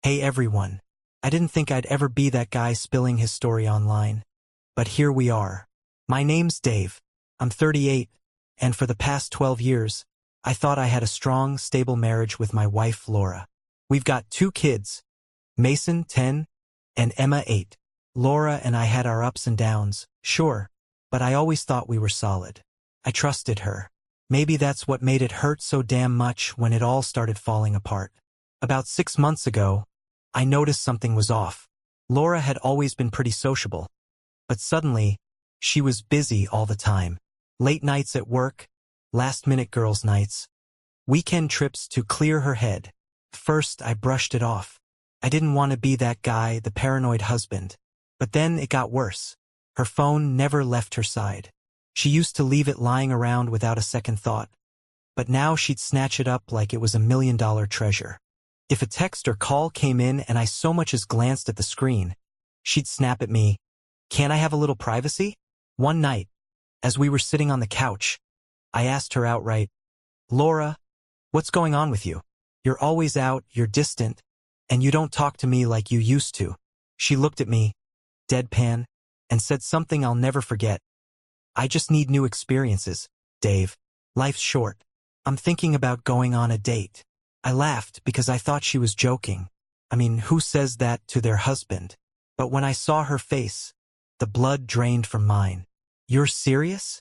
Hey everyone. I didn't think I'd ever be that guy spilling his story online. But here we are. My name's Dave. I'm 38, and for the past 12 years, I thought I had a strong, stable marriage with my wife, Laura. We've got 2 kids, Mason, 10, and Emma, 8. Laura and I had our ups and downs, sure, but I always thought we were solid. I trusted her. Maybe that's what made it hurt so damn much when it all started falling apart. About 6 months ago, I noticed something was off. Laura had always been pretty sociable, but suddenly, she was busy all the time. Late nights at work, last-minute girls' nights, weekend trips to clear her head. First, I brushed it off. I didn't want to be that guy, the paranoid husband. But then it got worse. Her phone never left her side. She used to leave it lying around without a second thought. But now she'd snatch it up like it was a $1 million treasure. If a text or call came in and I so much as glanced at the screen, she'd snap at me, "Can't I have a little privacy?" One night, as we were sitting on the couch, I asked her outright, "Laura, what's going on with you? You're always out, you're distant, and you don't talk to me like you used to." She looked at me, deadpan, and said something I'll never forget. "I just need new experiences, Dave. Life's short. I'm thinking about going on a date." I laughed because I thought she was joking. I mean, who says that to their husband? But when I saw her face, the blood drained from mine. "You're serious?"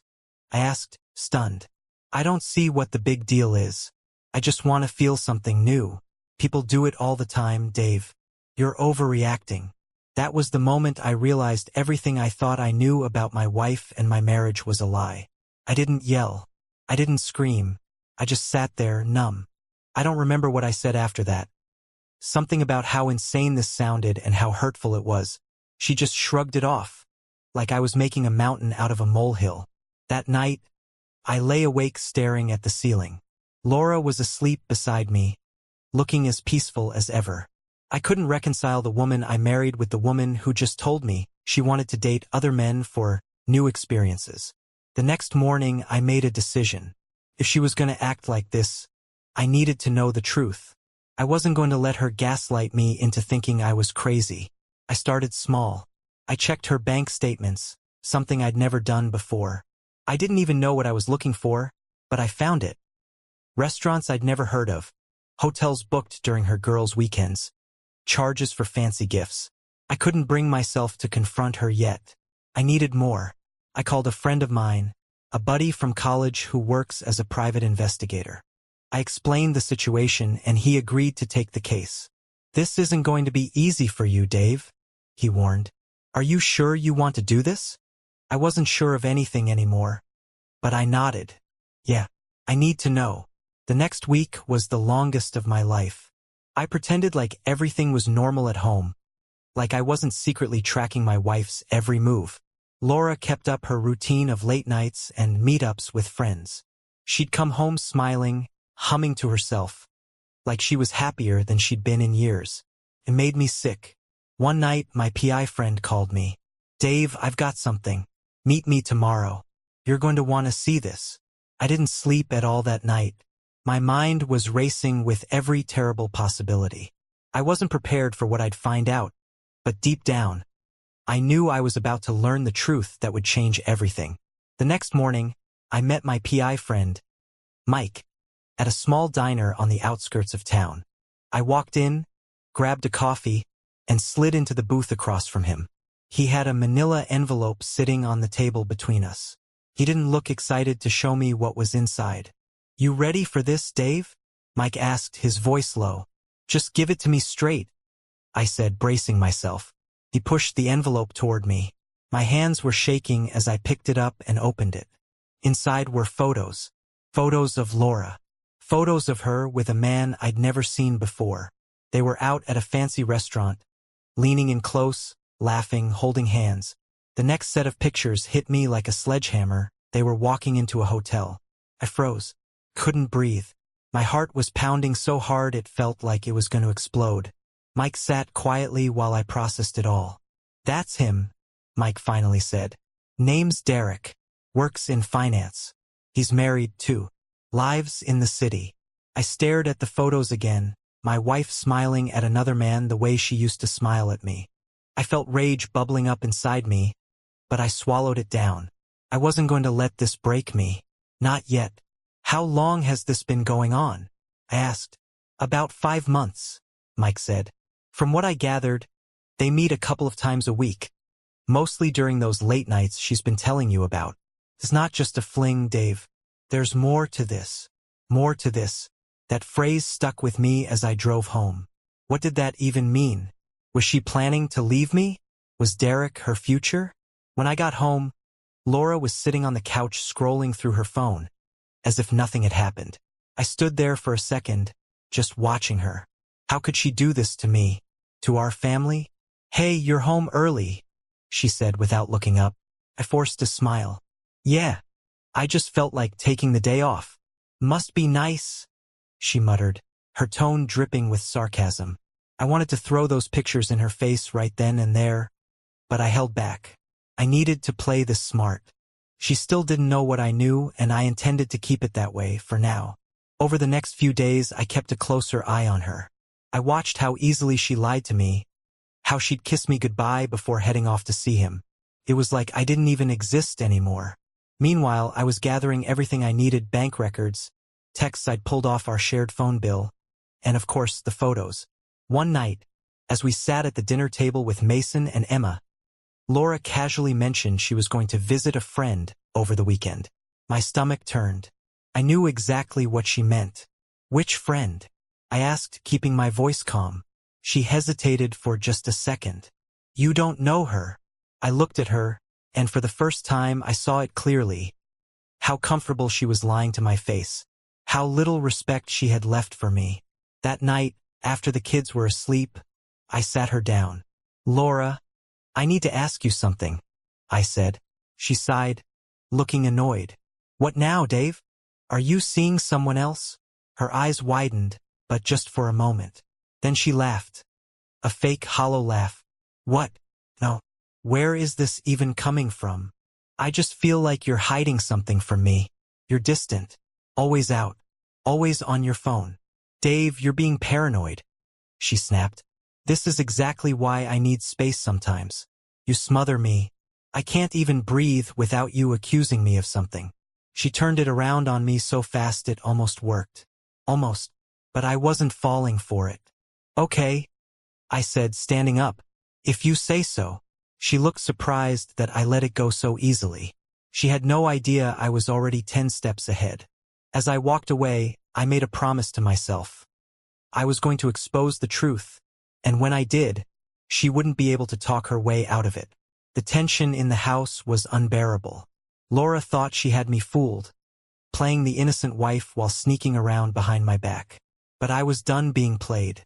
I asked, stunned. "I don't see what the big deal is. I just want to feel something new. People do it all the time, Dave. You're overreacting." That was the moment I realized everything I thought I knew about my wife and my marriage was a lie. I didn't yell. I didn't scream. I just sat there, numb. I don't remember what I said after that. Something about how insane this sounded and how hurtful it was. She just shrugged it off, like I was making a mountain out of a molehill. That night, I lay awake staring at the ceiling. Laura was asleep beside me, looking as peaceful as ever. I couldn't reconcile the woman I married with the woman who just told me she wanted to date other men for new experiences. The next morning, I made a decision. If she was going to act like this, I needed to know the truth. I wasn't going to let her gaslight me into thinking I was crazy. I started small. I checked her bank statements, something I'd never done before. I didn't even know what I was looking for, but I found it. Restaurants I'd never heard of. Hotels booked during her girls' weekends. Charges for fancy gifts. I couldn't bring myself to confront her yet. I needed more. I called a friend of mine, a buddy from college who works as a private investigator. I explained the situation and he agreed to take the case. "This isn't going to be easy for you, Dave," he warned. "Are you sure you want to do this?" I wasn't sure of anything anymore, but I nodded. "Yeah, I need to know." The next week was the longest of my life. I pretended like everything was normal at home, like I wasn't secretly tracking my wife's every move. Laura kept up her routine of late nights and meetups with friends. She'd come home smiling, humming to herself, like she was happier than she'd been in years. It made me sick. One night, my PI friend called me. "Dave, I've got something. Meet me tomorrow. You're going to want to see this." I didn't sleep at all that night. My mind was racing with every terrible possibility. I wasn't prepared for what I'd find out, but deep down, I knew I was about to learn the truth that would change everything. The next morning, I met my PI friend, Mike, at a small diner on the outskirts of town. I walked in, grabbed a coffee, and slid into the booth across from him. He had a manila envelope sitting on the table between us. He didn't look excited to show me what was inside. "You ready for this, Dave?" Mike asked, his voice low. "Just give it to me straight," I said, bracing myself. He pushed the envelope toward me. My hands were shaking as I picked it up and opened it. Inside were photos. Photos of Laura. Photos of her with a man I'd never seen before. They were out at a fancy restaurant, leaning in close, laughing, holding hands. The next set of pictures hit me like a sledgehammer. They were walking into a hotel. I froze. Couldn't breathe. My heart was pounding so hard it felt like it was going to explode. Mike sat quietly while I processed it all. "That's him," Mike finally said. "Name's Derek. Works in finance. He's married too. Lives in the city." I stared at the photos again, my wife smiling at another man the way she used to smile at me. I felt rage bubbling up inside me, but I swallowed it down. I wasn't going to let this break me. Not yet. How long has this been going on? I asked. About 5 months, Mike said. From what I gathered, they meet a couple of times a week, mostly during those late nights she's been telling you about. It's not just a fling, Dave. There's more to this. More to this. That phrase stuck with me as I drove home. What did that even mean? Was she planning to leave me? Was Derek her future? When I got home, Laura was sitting on the couch scrolling through her phone, as if nothing had happened. I stood there for a second, just watching her. How could she do this to me? To our family? Hey, you're home early, she said without looking up. I forced a smile. Yeah. I just felt like taking the day off. Must be nice, she muttered, her tone dripping with sarcasm. I wanted to throw those pictures in her face right then and there, but I held back. I needed to play this smart. She still didn't know what I knew, and I intended to keep it that way for now. Over the next few days, I kept a closer eye on her. I watched how easily she lied to me, how she'd kiss me goodbye before heading off to see him. It was like I didn't even exist anymore. Meanwhile, I was gathering everything I needed: bank records, texts I'd pulled off our shared phone bill, and of course, the photos. One night, as we sat at the dinner table with Mason and Emma, Laura casually mentioned she was going to visit a friend over the weekend. My stomach turned. I knew exactly what she meant. Which friend? I asked, keeping my voice calm. She hesitated for just a second. You don't know her. I looked at her, and for the first time I saw it clearly. How comfortable she was lying to my face. How little respect she had left for me. That night, after the kids were asleep, I sat her down. Laura, I need to ask you something, I said. She sighed, looking annoyed. What now, Dave? Are you seeing someone else? Her eyes widened, but just for a moment. Then she laughed. A fake, hollow laugh. What? No. Where is this even coming from? I just feel like you're hiding something from me. You're distant. Always out. Always on your phone. Dave, you're being paranoid, she snapped. This is exactly why I need space sometimes. You smother me. I can't even breathe without you accusing me of something. She turned it around on me so fast it almost worked. Almost. But I wasn't falling for it. Okay, I said, standing up. If you say so. She looked surprised that I let it go so easily. She had no idea I was already 10 steps ahead. As I walked away, I made a promise to myself. I was going to expose the truth, and when I did, she wouldn't be able to talk her way out of it. The tension in the house was unbearable. Laura thought she had me fooled, playing the innocent wife while sneaking around behind my back. But I was done being played.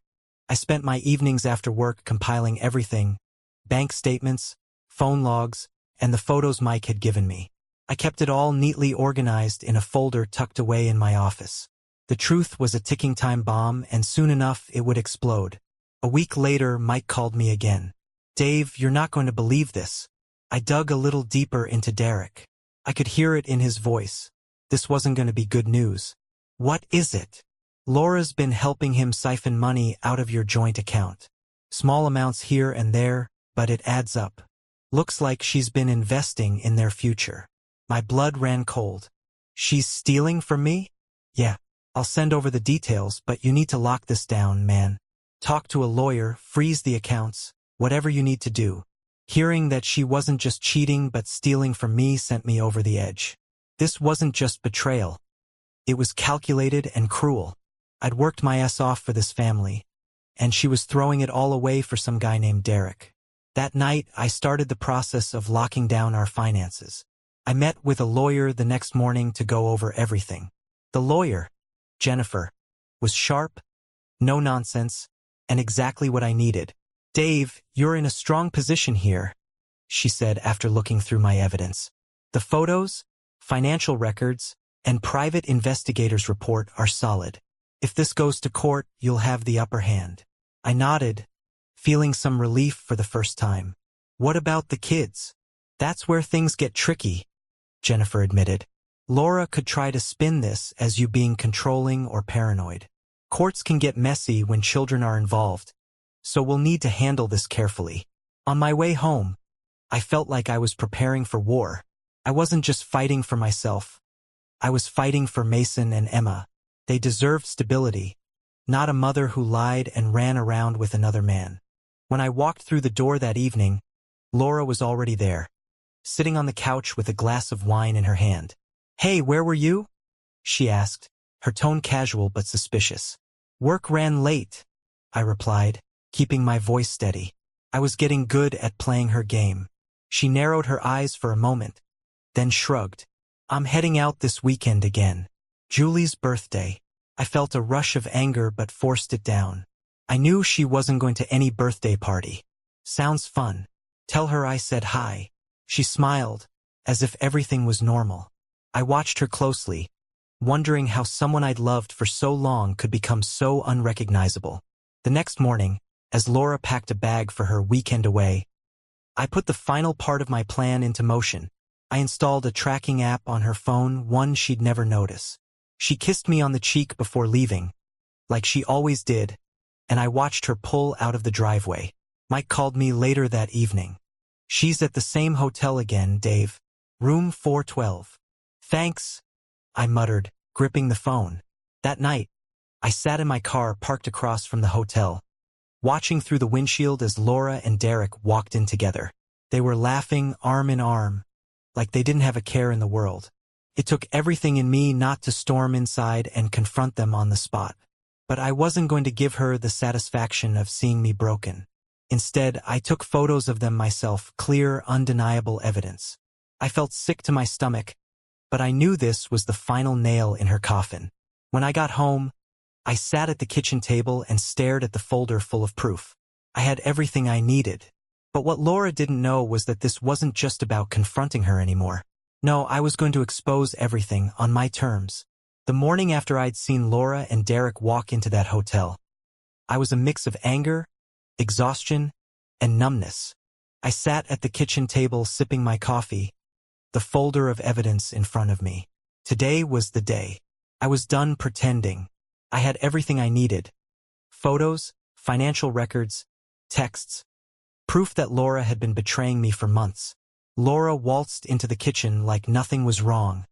I spent my evenings after work compiling everything: bank statements, phone logs, and the photos Mike had given me. I kept it all neatly organized in a folder tucked away in my office. The truth was a ticking time bomb, and soon enough it would explode. A week later, Mike called me again. Dave, you're not going to believe this. I dug a little deeper into Derek. I could hear it in his voice. This wasn't going to be good news. What is it? Laura's been helping him siphon money out of your joint account. Small amounts here and there, but it adds up. Looks like she's been investing in their future. My blood ran cold. She's stealing from me? Yeah. I'll send over the details, but you need to lock this down, man. Talk to a lawyer, freeze the accounts, whatever you need to do. Hearing that she wasn't just cheating but stealing from me sent me over the edge. This wasn't just betrayal. It was calculated and cruel. I'd worked my ass off for this family, and she was throwing it all away for some guy named Derek. That night, I started the process of locking down our finances. I met with a lawyer the next morning to go over everything. The lawyer, Jennifer, was sharp, no nonsense, and exactly what I needed. Dave, you're in a strong position here, she said after looking through my evidence. The photos, financial records, and private investigator's report are solid. If this goes to court, you'll have the upper hand. I nodded, feeling some relief for the first time. What about the kids? That's where things get tricky, Jennifer admitted. Laura could try to spin this as you being controlling or paranoid. Courts can get messy when children are involved, so we'll need to handle this carefully. On my way home, I felt like I was preparing for war. I wasn't just fighting for myself. I was fighting for Mason and Emma. They deserved stability, not a mother who lied and ran around with another man. When I walked through the door that evening, Laura was already there, sitting on the couch with a glass of wine in her hand. "Hey, where were you?" she asked, her tone casual but suspicious. "Work ran late," I replied, keeping my voice steady. I was getting good at playing her game. She narrowed her eyes for a moment, then shrugged. "I'm heading out this weekend again. Julie's birthday." I felt a rush of anger but forced it down. I knew she wasn't going to any birthday party. "Sounds fun. Tell her I said hi." She smiled, as if everything was normal. I watched her closely, wondering how someone I'd loved for so long could become so unrecognizable. The next morning, as Laura packed a bag for her weekend away, I put the final part of my plan into motion. I installed a tracking app on her phone, one she'd never notice. She kissed me on the cheek before leaving, like she always did, and I watched her pull out of the driveway. Mike called me later that evening. "She's at the same hotel again, Dave. Room 412. "Thanks," I muttered, gripping the phone. That night, I sat in my car parked across from the hotel, watching through the windshield as Laura and Derek walked in together. They were laughing arm in arm, like they didn't have a care in the world. It took everything in me not to storm inside and confront them on the spot. But I wasn't going to give her the satisfaction of seeing me broken. Instead, I took photos of them myself, clear, undeniable evidence. I felt sick to my stomach, but I knew this was the final nail in her coffin. When I got home, I sat at the kitchen table and stared at the folder full of proof. I had everything I needed. But what Laura didn't know was that this wasn't just about confronting her anymore. No, I was going to expose everything on my terms. The morning after I'd seen Laura and Derek walk into that hotel, I was a mix of anger, exhaustion, and numbness. I sat at the kitchen table sipping my coffee, the folder of evidence in front of me. Today was the day. I was done pretending. I had everything I needed. Photos, financial records, texts, proof that Laura had been betraying me for months. Laura waltzed into the kitchen like nothing was wrong,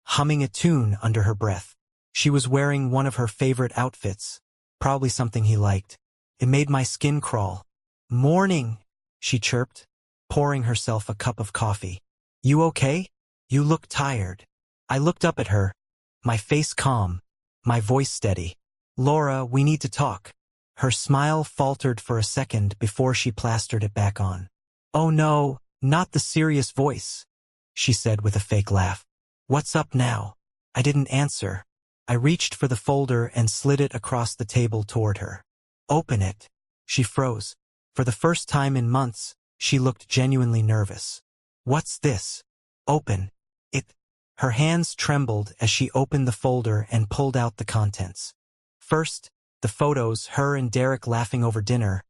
humming a tune under her breath. She was wearing one of her favorite outfits, probably something he liked. It made my skin crawl. "Morning," she chirped, pouring herself a cup of coffee. "You okay? You look tired." I looked up at her, my face calm, my voice steady. "Laura, we need to talk." Her smile faltered for a second before she plastered it back on. "Oh no, not the serious voice," she said with a fake laugh. "What's up now?" I didn't answer. I reached for the folder and slid it across the table toward her. "Open it." She froze. For the first time in months, she looked genuinely nervous. "What's this?" "Open it." Her hands trembled as she opened the folder and pulled out the contents. First, the photos, her and Derek laughing over dinner,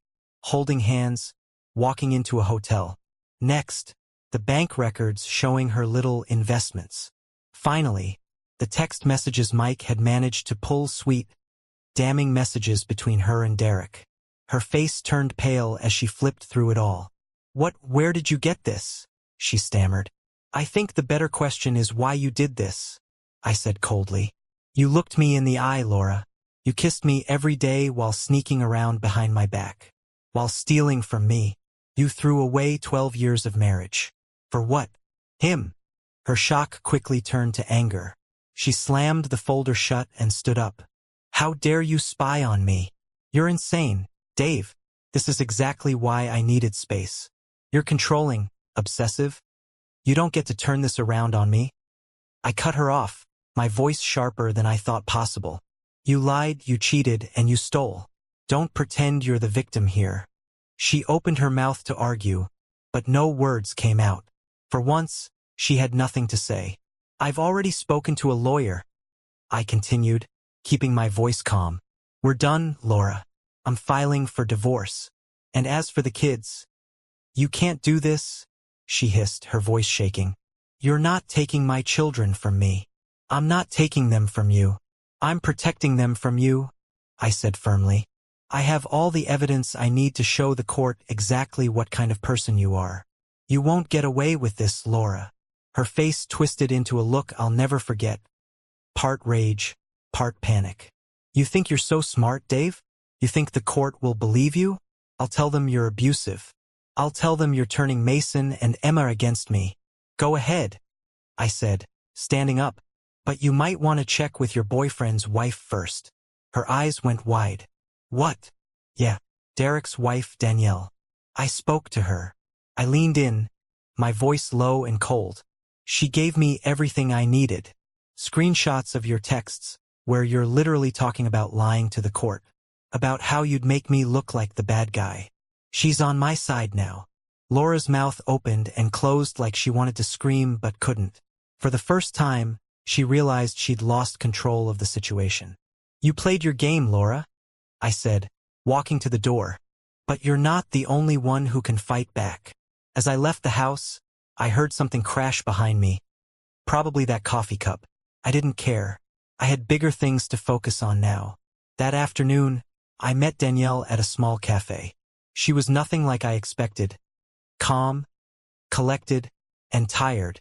holding hands, walking into a hotel. Next, the bank records showing her little investments. Finally, the text messages Mike had managed to pull, sweet, damning messages between her and Derek. Her face turned pale as she flipped through it all. Where did you get this?" she stammered. "I think the better question is why you did this," I said coldly. "You looked me in the eye, Laura. You kissed me every day while sneaking around behind my back. While stealing from me, you threw away 12 years of marriage. For what? Him." Her shock quickly turned to anger. She slammed the folder shut and stood up. "How dare you spy on me? You're insane, Dave. This is exactly why I needed space. You're controlling, obsessive. You don't get to turn this around on me." I cut her off, my voice sharper than I thought possible. "You lied, you cheated, and you stole. Don't pretend you're the victim here." She opened her mouth to argue, but no words came out. For once, she had nothing to say. "I've already spoken to a lawyer," I continued, keeping my voice calm. "We're done, Laura. I'm filing for divorce. And as for the kids, you can't do this," she hissed, her voice shaking. "You're not taking my children from me. I'm not taking them from you. I'm protecting them from you." I said firmly. I have all the evidence I need to show the court exactly what kind of person you are. You won't get away with this, Laura. Her face twisted into a look I'll never forget. Part rage, part panic. You think you're so smart, Dave? You think the court will believe you? I'll tell them you're abusive. I'll tell them you're turning Mason and Emma against me. Go ahead, I said, standing up. But you might want to check with your boyfriend's wife first. Her eyes went wide. What? Yeah, Derek's wife, Danielle. I spoke to her. I leaned in, my voice low and cold. She gave me everything I needed. Screenshots of your texts, where you're literally talking about lying to the court, about how you'd make me look like the bad guy. She's on my side now. Laura's mouth opened and closed like she wanted to scream but couldn't. For the first time, she realized she'd lost control of the situation. You played your game, Laura, I said, walking to the door. But you're not the only one who can fight back. As I left the house, I heard something crash behind me. Probably that coffee cup. I didn't care. I had bigger things to focus on now. That afternoon, I met Danielle at a small cafe. She was nothing like I expected. Calm, collected, and tired,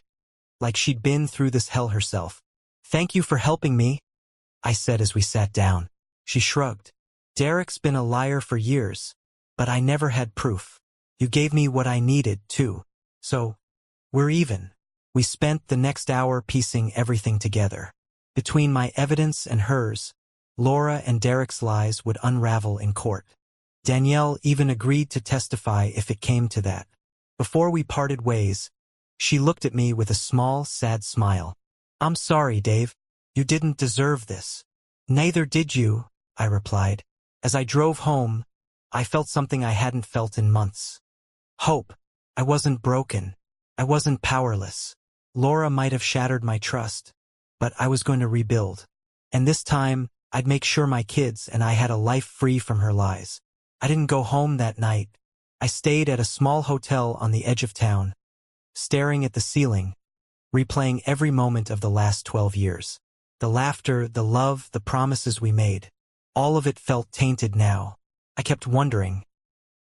like she'd been through this hell herself. Thank you for helping me, I said as we sat down. She shrugged. Derek's been a liar for years, but I never had proof. You gave me what I needed, too. So, we're even. We spent the next hour piecing everything together. Between my evidence and hers, Laura and Derek's lies would unravel in court. Danielle even agreed to testify if it came to that. Before we parted ways, she looked at me with a small, sad smile. I'm sorry, Dave. You didn't deserve this. Neither did you, I replied. As I drove home, I felt something I hadn't felt in months. Hope. I wasn't broken. I wasn't powerless. Laura might have shattered my trust, but I was going to rebuild. And this time, I'd make sure my kids and I had a life free from her lies. I didn't go home that night. I stayed at a small hotel on the edge of town, staring at the ceiling, replaying every moment of the last 12 years. The laughter, the love, the promises we made. All of it felt tainted now. I kept wondering,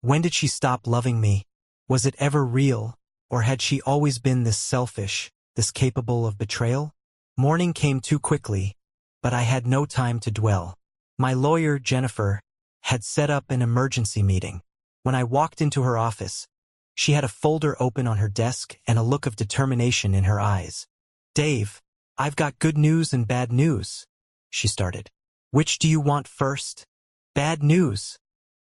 when did she stop loving me? Was it ever real, or had she always been this selfish, this capable of betrayal? Morning came too quickly, but I had no time to dwell. My lawyer, Jennifer, had set up an emergency meeting. When I walked into her office, she had a folder open on her desk and a look of determination in her eyes. Dave, I've got good news and bad news, she started. Which do you want first? Bad news,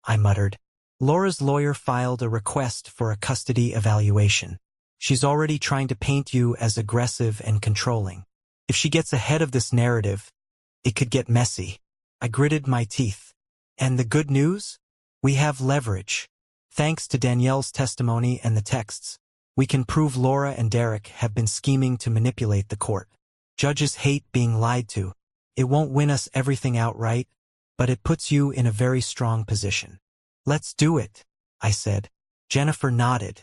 I muttered. Laura's lawyer filed a request for a custody evaluation. She's already trying to paint you as aggressive and controlling. If she gets ahead of this narrative, it could get messy. I gritted my teeth. And the good news? We have leverage. Thanks to Danielle's testimony and the texts, we can prove Laura and Derek have been scheming to manipulate the court. Judges hate being lied to. It won't win us everything outright, but it puts you in a very strong position. Let's do it, I said. Jennifer nodded.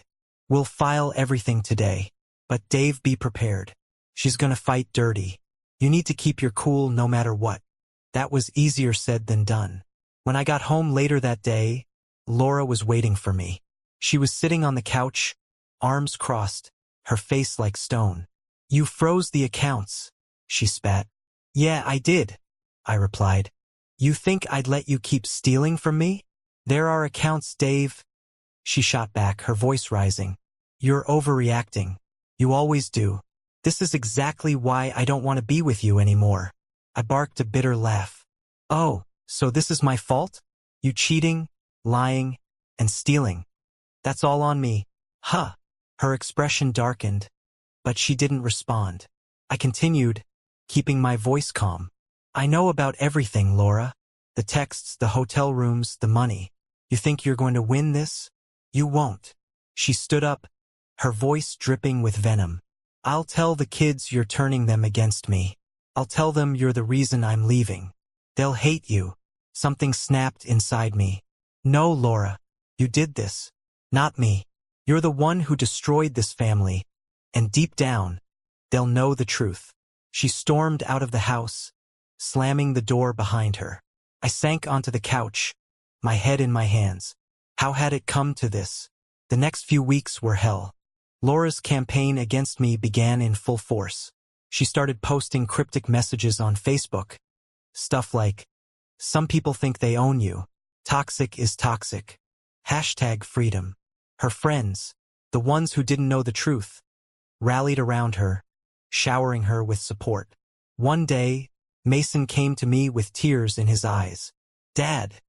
We'll file everything today. But Dave, be prepared. She's gonna fight dirty. You need to keep your cool no matter what. That was easier said than done. When I got home later that day, Laura was waiting for me. She was sitting on the couch, arms crossed, her face like stone. You froze the accounts, she spat. Yeah, I did, I replied. You think I'd let you keep stealing from me? There are accounts, Dave. She shot back, her voice rising. You're overreacting. You always do. This is exactly why I don't want to be with you anymore. I barked a bitter laugh. Oh, so this is my fault? You cheating, lying, and stealing. That's all on me. Huh. Her expression darkened, but she didn't respond. I continued, keeping my voice calm. I know about everything, Laura. The texts, the hotel rooms, the money. You think you're going to win this? You won't. She stood up, her voice dripping with venom. I'll tell the kids you're turning them against me. I'll tell them you're the reason I'm leaving. They'll hate you. Something snapped inside me. No, Laura. You did this. Not me. You're the one who destroyed this family. And deep down, they'll know the truth. She stormed out of the house, slamming the door behind her. I sank onto the couch, my head in my hands. How had it come to this? The next few weeks were hell. Laura's campaign against me began in full force. She started posting cryptic messages on Facebook. Stuff like, "Some people think they own you. Toxic is toxic. #freedom. Her friends, the ones who didn't know the truth, rallied around her, showering her with support. One day, Mason came to me with tears in his eyes. "Dad,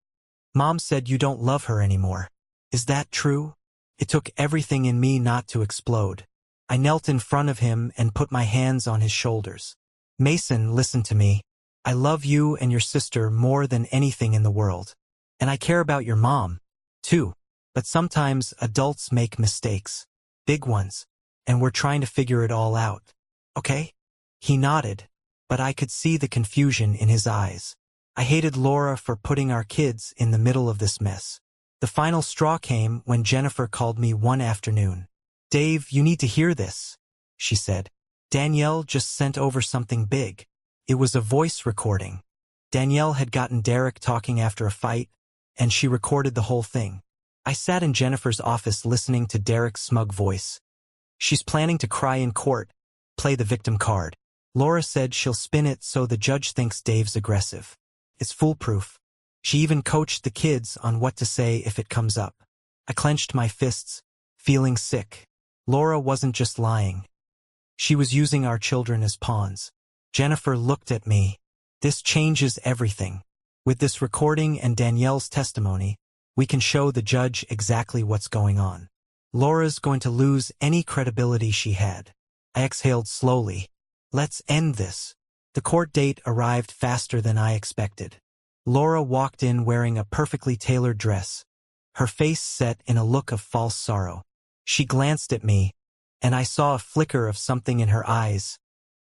Mom said you don't love her anymore. Is that true?" It took everything in me not to explode. I knelt in front of him and put my hands on his shoulders. "Mason, listen to me. I love you and your sister more than anything in the world. And I care about your mom, too. But sometimes adults make mistakes. Big ones. And we're trying to figure it all out. Okay?" He nodded, but I could see the confusion in his eyes. I hated Laura for putting our kids in the middle of this mess. The final straw came when Jennifer called me one afternoon. "Dave, you need to hear this," she said. "Danielle just sent over something big." It was a voice recording. Danielle had gotten Derek talking after a fight, and she recorded the whole thing. I sat in Jennifer's office listening to Derek's smug voice. "She's planning to cry in court, play the victim card. Laura said she'll spin it so the judge thinks Dave's aggressive. It's foolproof. She even coached the kids on what to say if it comes up." I clenched my fists, feeling sick. Laura wasn't just lying. She was using our children as pawns. Jennifer looked at me. "This changes everything. With this recording and Danielle's testimony, we can show the judge exactly what's going on. Laura's going to lose any credibility she had." I exhaled slowly. "Let's end this." The court date arrived faster than I expected. Laura walked in wearing a perfectly tailored dress, her face set in a look of false sorrow. She glanced at me, and I saw a flicker of something in her eyes.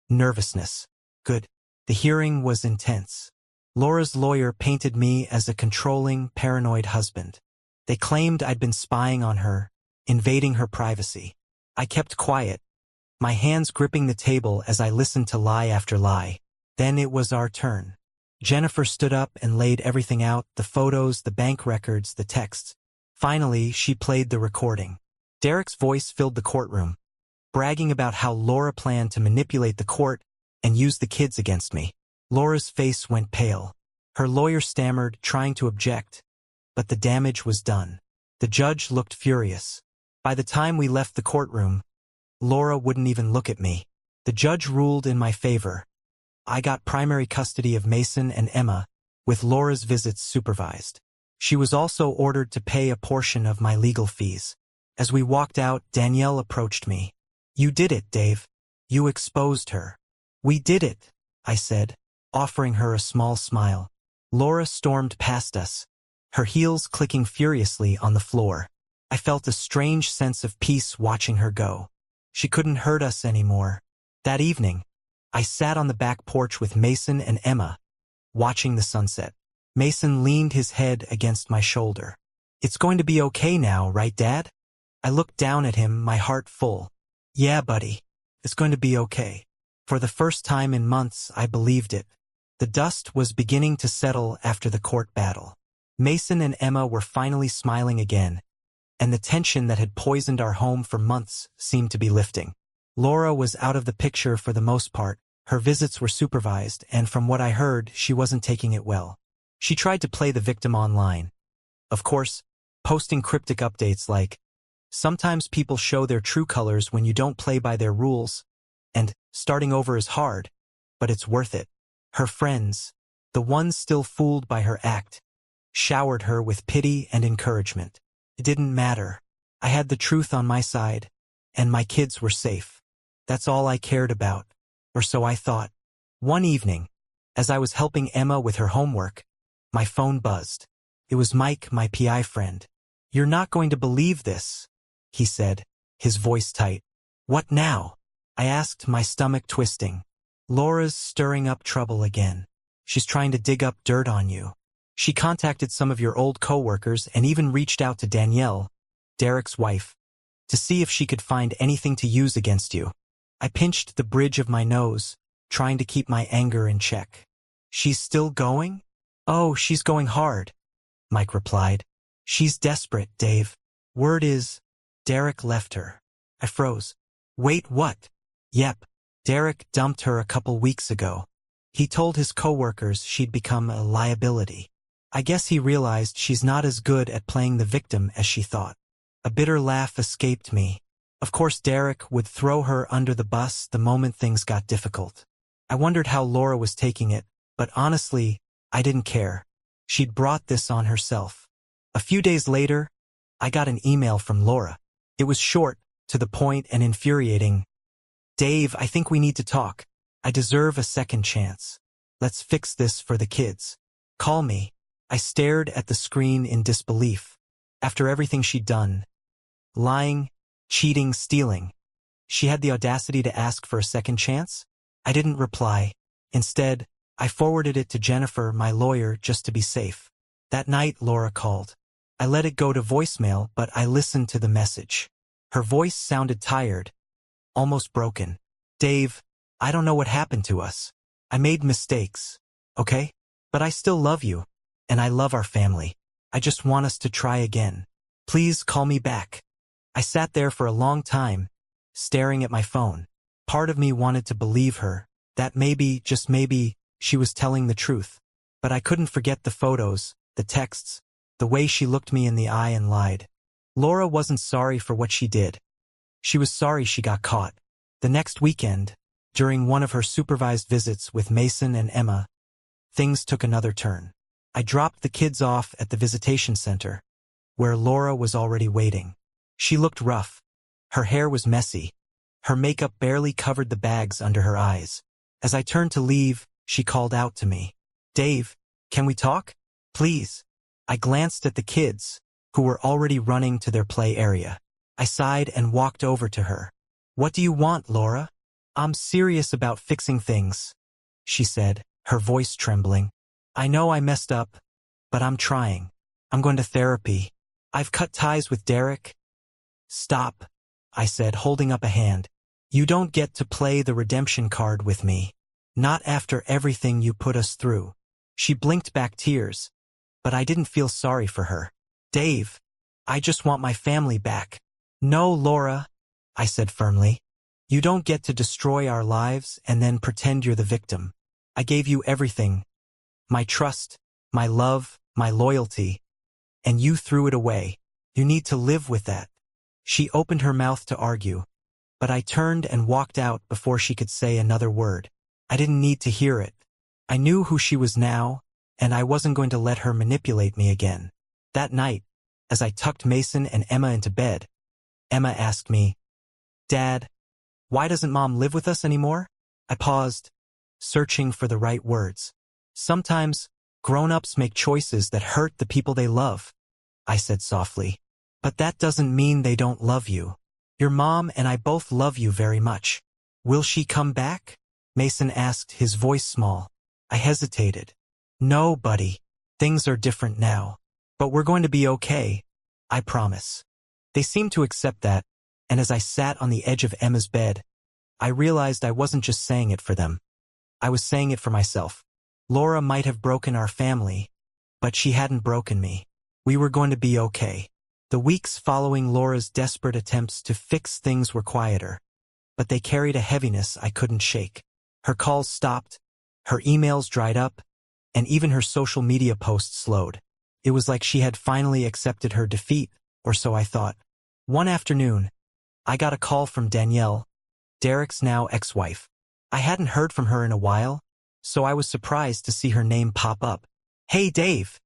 Nervousness. Good. The hearing was intense. Laura's lawyer painted me as a controlling, paranoid husband. They claimed I'd been spying on her, invading her privacy. I kept quiet, my hands gripping the table as I listened to lie after lie. Then it was our turn. Jennifer stood up and laid everything out, the photos, the bank records, the texts. Finally, she played the recording. Derek's voice filled the courtroom, bragging about how Laura planned to manipulate the court and use the kids against me. Laura's face went pale. Her lawyer stammered, trying to object, but the damage was done. The judge looked furious. By the time we left the courtroom, Laura wouldn't even look at me. The judge ruled in my favor. I got primary custody of Mason and Emma, with Laura's visits supervised. She was also ordered to pay a portion of my legal fees. As we walked out, Danielle approached me. "You did it, Dave. You exposed her." "We did it," I said, offering her a small smile. Laura stormed past us, her heels clicking furiously on the floor. I felt a strange sense of peace watching her go. She couldn't hurt us anymore. That evening, I sat on the back porch with Mason and Emma, watching the sunset. Mason leaned his head against my shoulder. "It's going to be okay now, right, Dad?" I looked down at him, my heart full. "Yeah, buddy. It's going to be okay." For the first time in months, I believed it. The dust was beginning to settle after the court battle. Mason and Emma were finally smiling again, and the tension that had poisoned our home for months seemed to be lifting. Laura was out of the picture for the most part. Her visits were supervised, and from what I heard, she wasn't taking it well. She tried to play the victim online. Of course, posting cryptic updates like, "Sometimes people show their true colors when you don't play by their rules," and "Starting over is hard, but it's worth it." Her friends, the ones still fooled by her act, showered her with pity and encouragement. It didn't matter. I had the truth on my side, and my kids were safe. That's all I cared about, or so I thought. One evening, as I was helping Emma with her homework, my phone buzzed. It was Mike, my PI friend. "You're not going to believe this," he said, his voice tight. "What now?" I asked, my stomach twisting. "Laura's stirring up trouble again. She's trying to dig up dirt on you. She contacted some of your old coworkers and even reached out to Danielle, Derek's wife, to see if she could find anything to use against you." I pinched the bridge of my nose, trying to keep my anger in check. "She's still going?" Oh, she's going hard, Mike replied. She's desperate, Dave. Word is, Derek left her. I froze. Wait, what? Yep. Derek dumped her a couple weeks ago. He told his coworkers she'd become a liability. I guess he realized she's not as good at playing the victim as she thought. A bitter laugh escaped me. Of course Derek would throw her under the bus the moment things got difficult. I wondered how Laura was taking it, but honestly, I didn't care. She'd brought this on herself. A few days later, I got an email from Laura. It was short, to the point, and infuriating. Dave, I think we need to talk. I deserve a second chance. Let's fix this for the kids. Call me. I stared at the screen in disbelief. After everything she'd done, lying, cheating, stealing, she had the audacity to ask for a second chance? I didn't reply. Instead, I forwarded it to Jennifer, my lawyer, just to be safe. That night, Laura called. I let it go to voicemail, but I listened to the message. Her voice sounded tired, almost broken. Dave, I don't know what happened to us. I made mistakes, okay? But I still love you, and I love our family. I just want us to try again. Please call me back. I sat there for a long time, staring at my phone. Part of me wanted to believe her, that maybe, just maybe, she was telling the truth. But I couldn't forget the photos, the texts, the way she looked me in the eye and lied. Laura wasn't sorry for what she did. She was sorry she got caught. The next weekend, during one of her supervised visits with Mason and Emma, things took another turn. I dropped the kids off at the visitation center, where Laura was already waiting. She looked rough. Her hair was messy. Her makeup barely covered the bags under her eyes. As I turned to leave, she called out to me. Dave, can we talk? Please. I glanced at the kids, who were already running to their play area. I sighed and walked over to her. What do you want, Laura? I'm serious about fixing things, she said, her voice trembling. I know I messed up, but I'm trying. I'm going to therapy. I've cut ties with Derek. Stop, I said, holding up a hand. You don't get to play the redemption card with me. Not after everything you put us through. She blinked back tears, but I didn't feel sorry for her. Dave, I just want my family back. No, Laura, I said firmly. You don't get to destroy our lives and then pretend you're the victim. I gave you everything. My trust, my love, my loyalty. And you threw it away. You need to live with that. She opened her mouth to argue, but I turned and walked out before she could say another word. I didn't need to hear it. I knew who she was now, and I wasn't going to let her manipulate me again. That night, as I tucked Mason and Emma into bed, Emma asked me, Dad, why doesn't Mom live with us anymore? I paused, searching for the right words. Sometimes, grown-ups make choices that hurt the people they love, I said softly. But that doesn't mean they don't love you. Your mom and I both love you very much. Will she come back? Mason asked, his voice small. I hesitated. No, buddy. Things are different now. But we're going to be okay. I promise. They seemed to accept that, and as I sat on the edge of Emma's bed, I realized I wasn't just saying it for them. I was saying it for myself. Laura might have broken our family, but she hadn't broken me. We were going to be okay. The weeks following Laura's desperate attempts to fix things were quieter, but they carried a heaviness I couldn't shake. Her calls stopped, her emails dried up, and even her social media posts slowed. It was like she had finally accepted her defeat, or so I thought. One afternoon, I got a call from Danielle, Derek's now ex-wife. I hadn't heard from her in a while, so I was surprised to see her name pop up. Hey, Dave,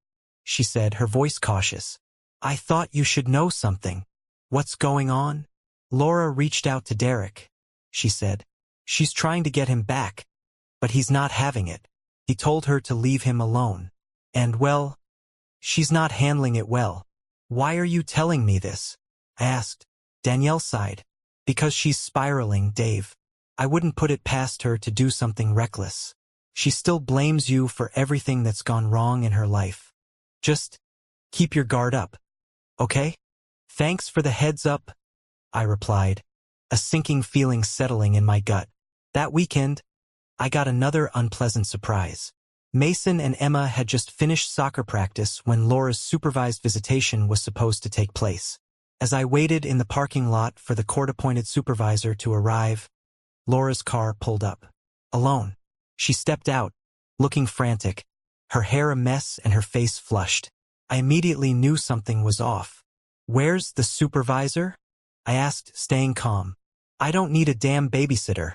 she said, her voice cautious. I thought you should know something. What's going on? Laura reached out to Derek, she said. She's trying to get him back, but he's not having it. He told her to leave him alone. And, well, she's not handling it well. Why are you telling me this? I asked. Danielle sighed. Because she's spiraling, Dave. I wouldn't put it past her to do something reckless. She still blames you for everything that's gone wrong in her life. Just keep your guard up, okay? Thanks for the heads up, I replied, a sinking feeling settling in my gut. That weekend, I got another unpleasant surprise. Mason and Emma had just finished soccer practice when Laura's supervised visitation was supposed to take place. As I waited in the parking lot for the court-appointed supervisor to arrive, Laura's car pulled up. Alone. She stepped out, looking frantic, her hair a mess and her face flushed. I immediately knew something was off. "Where's the supervisor?" I asked, staying calm. "I don't need a damn babysitter,"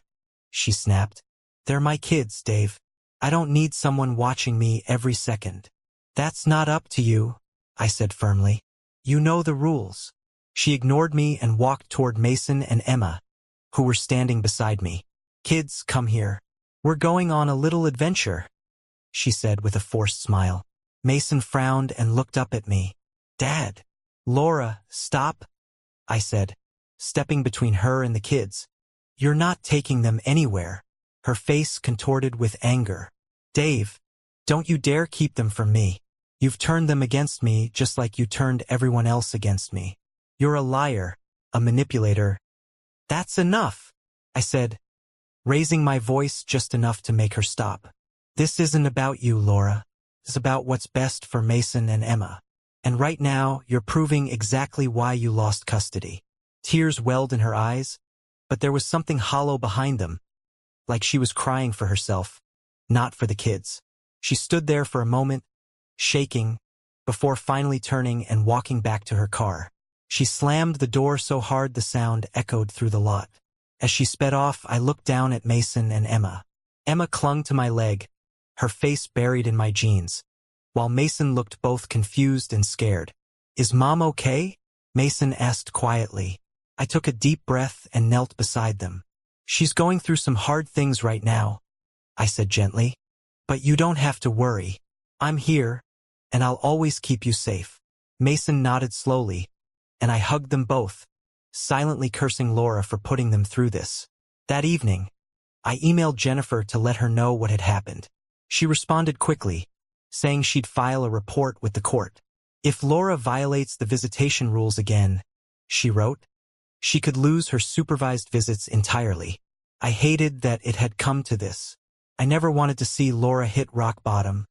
she snapped. "They're my kids, Dave. I don't need someone watching me every second." "That's not up to you," I said firmly. "You know the rules." She ignored me and walked toward Mason and Emma, who were standing beside me. "Kids, come here. We're going on a little adventure," she said with a forced smile. Mason frowned and looked up at me. "Dad." "Laura, stop," I said, stepping between her and the kids. "You're not taking them anywhere." Her face contorted with anger. "Dave, don't you dare keep them from me. You've turned them against me just like you turned everyone else against me. You're a liar, a manipulator." "That's enough," I said, raising my voice just enough to make her stop. "This isn't about you, Laura. It's about what's best for Mason and Emma. And right now, you're proving exactly why you lost custody." Tears welled in her eyes, but there was something hollow behind them, like she was crying for herself, not for the kids. She stood there for a moment, shaking, before finally turning and walking back to her car. She slammed the door so hard the sound echoed through the lot. As she sped off, I looked down at Mason and Emma. Emma clung to my leg, her face buried in my jeans, while Mason looked both confused and scared. "Is Mom okay?" Mason asked quietly. I took a deep breath and knelt beside them. "She's going through some hard things right now," I said gently. "But you don't have to worry. I'm here, and I'll always keep you safe." Mason nodded slowly, and I hugged them both, silently cursing Laura for putting them through this. That evening, I emailed Jennifer to let her know what had happened. She responded quickly, saying she'd file a report with the court. "If Laura violates the visitation rules again," she wrote, "she could lose her supervised visits entirely." I hated that it had come to this. I never wanted to see Laura hit rock bottom,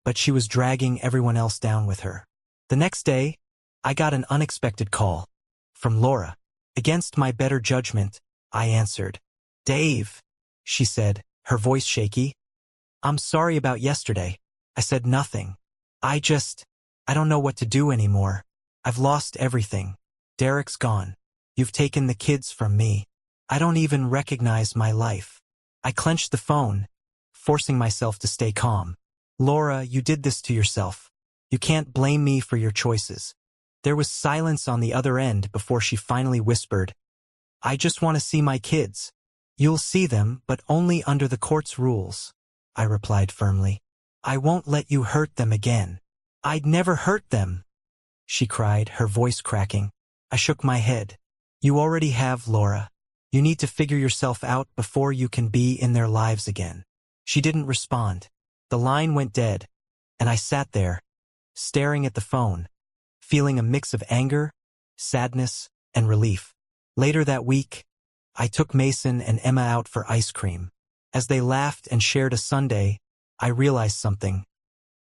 but she was dragging everyone else down with her. The next day, I got an unexpected call from Laura. Against my better judgment, I answered. "Dave," she said, her voice shaky. "I'm sorry about yesterday." I said nothing. I don't know what to do anymore. I've lost everything. Derek's gone. You've taken the kids from me. I don't even recognize my life." I clenched the phone, forcing myself to stay calm. "Laura, you did this to yourself. You can't blame me for your choices." There was silence on the other end before she finally whispered, "I just want to see my kids." "You'll see them, but only under the court's rules," I replied firmly. "I won't let you hurt them again." "I'd never hurt them," she cried, her voice cracking. I shook my head. "You already have, Laura. You need to figure yourself out before you can be in their lives again." She didn't respond. The line went dead, and I sat there, staring at the phone, feeling a mix of anger, sadness, and relief. Later that week, I took Mason and Emma out for ice cream. As they laughed and shared a sundae, I realized something.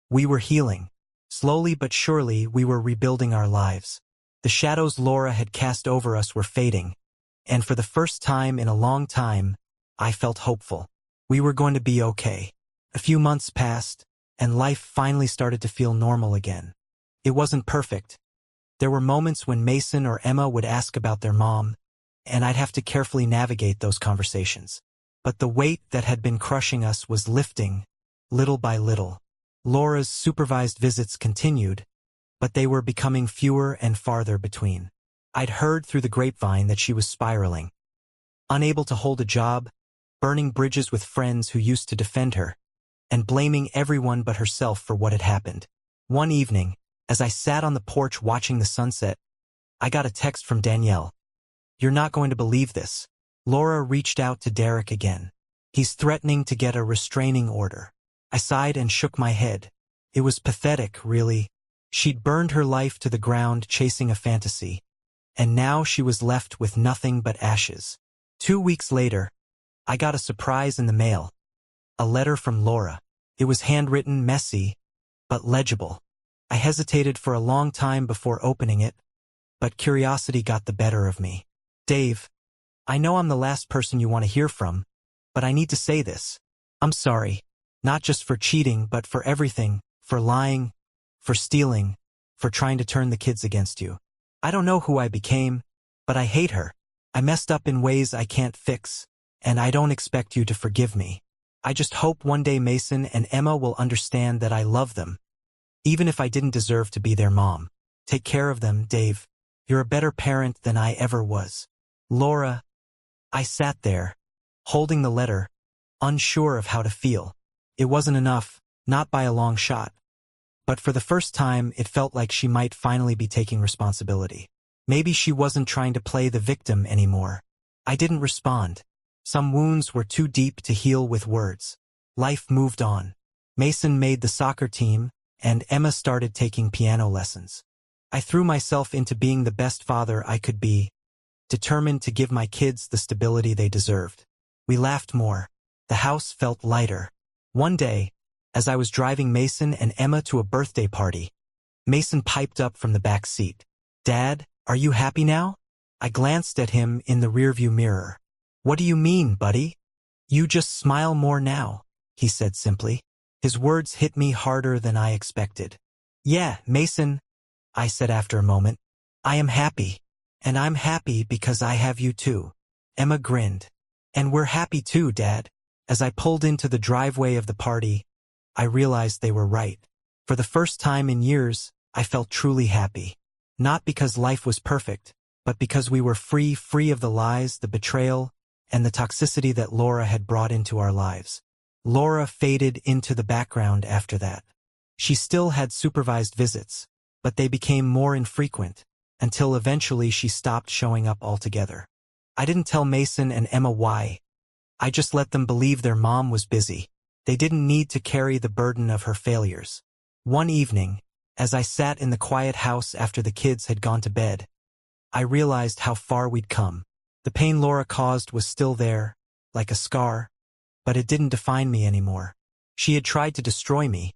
We were healing. Slowly but surely, we were rebuilding our lives. The shadows Laura had cast over us were fading, and for the first time in a long time, I felt hopeful. We were going to be okay. A few months passed, and life finally started to feel normal again. It wasn't perfect. There were moments when Mason or Emma would ask about their mom, and I'd have to carefully navigate those conversations. But the weight that had been crushing us was lifting, little by little. Laura's supervised visits continued, but they were becoming fewer and farther between. I'd heard through the grapevine that she was spiraling. Unable to hold a job, burning bridges with friends who used to defend her, and blaming everyone but herself for what had happened. One evening, as I sat on the porch watching the sunset, I got a text from Danielle. "You're not going to believe this. Laura reached out to Derek again. He's threatening to get a restraining order." I sighed and shook my head. It was pathetic, really. She'd burned her life to the ground chasing a fantasy, and now she was left with nothing but ashes. 2 weeks later, I got a surprise in the mail. A letter from Laura. It was handwritten, messy, but legible. I hesitated for a long time before opening it, but curiosity got the better of me. Dave, I know I'm the last person you want to hear from, but I need to say this. I'm sorry, not just for cheating, but for everything, for lying, for stealing, for trying to turn the kids against you. I don't know who I became, but I hate her. I messed up in ways I can't fix, and I don't expect you to forgive me. I just hope one day Mason and Emma will understand that I love them, even if I didn't deserve to be their mom. Take care of them, Dave. You're a better parent than I ever was. Laura. I sat there, holding the letter, unsure of how to feel. It wasn't enough, not by a long shot. But for the first time, it felt like she might finally be taking responsibility. Maybe she wasn't trying to play the victim anymore. I didn't respond. Some wounds were too deep to heal with words. Life moved on. Mason made the soccer team, and Emma started taking piano lessons. I threw myself into being the best father I could be, determined to give my kids the stability they deserved. We laughed more. The house felt lighter. One day, as I was driving Mason and Emma to a birthday party, Mason piped up from the back seat. Dad, are you happy now? I glanced at him in the rearview mirror. What do you mean, buddy? You just smile more now, he said simply. His words hit me harder than I expected. Yeah, Mason, I said after a moment. I am happy. And I'm happy because I have you too. Emma grinned. And we're happy too, Dad. As I pulled into the driveway of the party, I realized they were right. For the first time in years, I felt truly happy. Not because life was perfect, but because we were free of the lies, the betrayal, and the toxicity that Laura had brought into our lives. Laura faded into the background after that. She still had supervised visits, but they became more infrequent, until eventually she stopped showing up altogether. I didn't tell Mason and Emma why. I just let them believe their mom was busy. They didn't need to carry the burden of her failures. One evening, as I sat in the quiet house after the kids had gone to bed, I realized how far we'd come. The pain Laura caused was still there, like a scar, but it didn't define me anymore. She had tried to destroy me,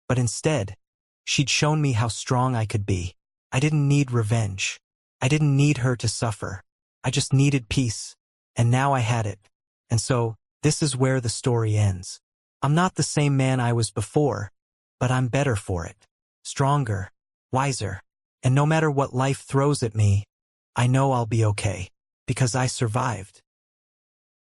but instead, she'd shown me how strong I could be. I didn't need revenge. I didn't need her to suffer. I just needed peace, and now I had it. And so, this is where the story ends. I'm not the same man I was before, but I'm better for it. Stronger, wiser, and no matter what life throws at me, I know I'll be okay, because I survived.